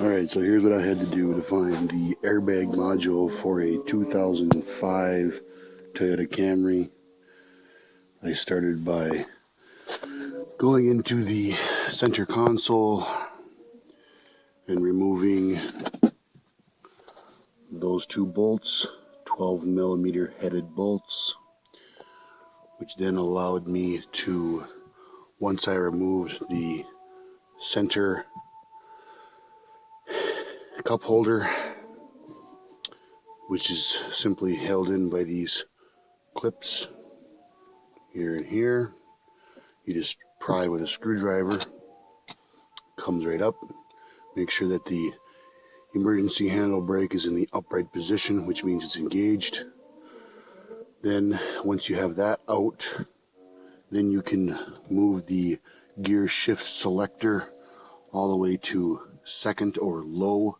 Alright, so here's what I had to do to find the airbag module for a 2005 Toyota Camry. I started by going into the center console and removing those two bolts, 12mm headed bolts, which then allowed me to, once I removed the center cup holder, which is simply held in by these clips here and here, you just pry with a screwdriver, comes right up. Make sure that the emergency handle brake is in the upright position, which means it's engaged. Then once you have that out, then you can move the gear shift selector all the way to second or low,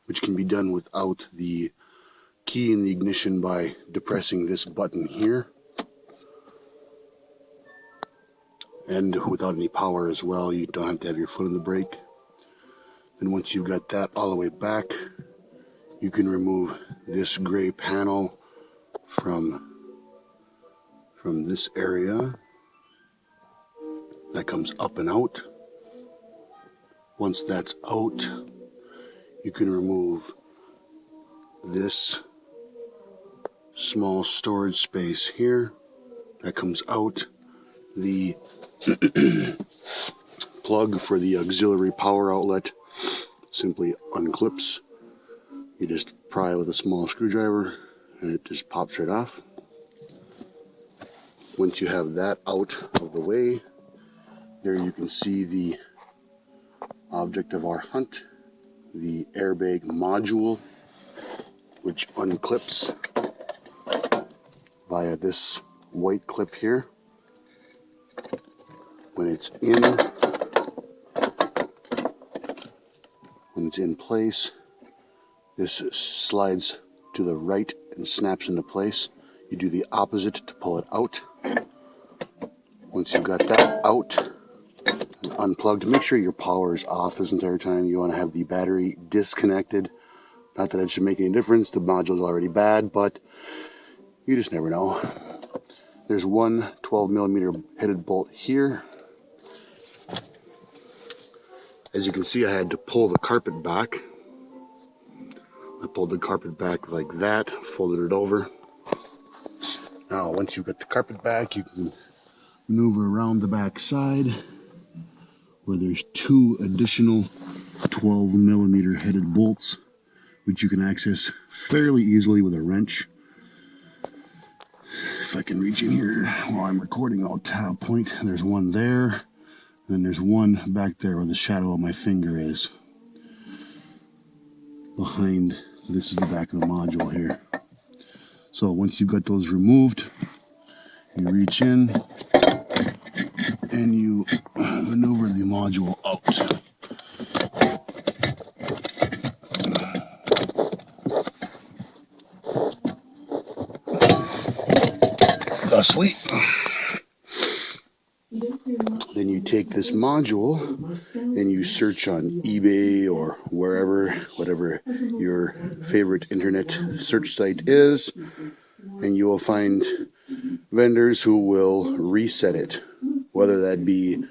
which can be done without the key in the ignition by depressing this button here, and without any power as well. You don't have to have your foot on the brake. And once you've got that all the way back, you can remove this gray panel from this area that comes up and out. Once that's out, you can remove this small storage space here that comes out. The plug for the auxiliary power outlet simply unclips. You just pry with a small screwdriver and it just pops right off. Once you have that out of the way, there you can see the object of our hunt, the airbag module, which unclips via this white clip here. When it's in place, this slides to the right and snaps into place. You do the opposite to pull it out. Once you've got that out and unplugged, make sure your power is off this entire time. You want to have the battery disconnected. Not that it should make any difference, the module is already bad, but you just never know. There's one 12mm headed bolt here. As you can see, I had to pull the carpet back. I pulled the carpet back like that, folded it over. Now, once you've got the carpet back, you can maneuver around the back side where there's two additional 12mm headed bolts, which you can access fairly easily with a wrench. If I can reach in here while I'm recording, I'll point. There's one there. Then there's one back there where the shadow of my finger is. Behind, this is the back of the module here. So once you've got those removed, you reach in and you maneuver the module out. Thusly. Then you take this module and you search on eBay or wherever, whatever your favorite internet search site is, and you will find vendors who will reset it, whether that be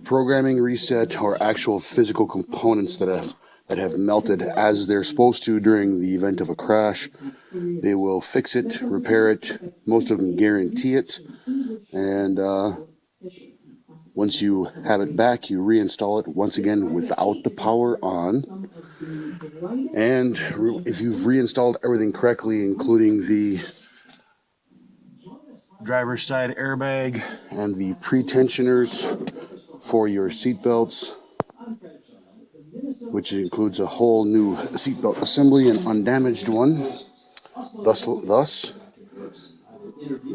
programming reset or actual physical components that have melted as they're supposed to during the event of a crash. They will fix it, repair it. Most of them guarantee it. And once you have it back, you reinstall it once again without the power on. And if you've reinstalled everything correctly, including the driver's side airbag and the pre-tensioners for your seat belts, which includes a whole new seatbelt assembly, an undamaged one. Thus,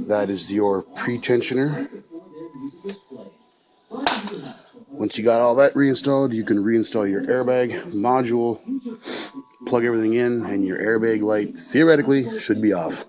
that is your pre-tensioner. Once you got all that reinstalled, you can reinstall your airbag module, plug everything in, and your airbag light theoretically should be off.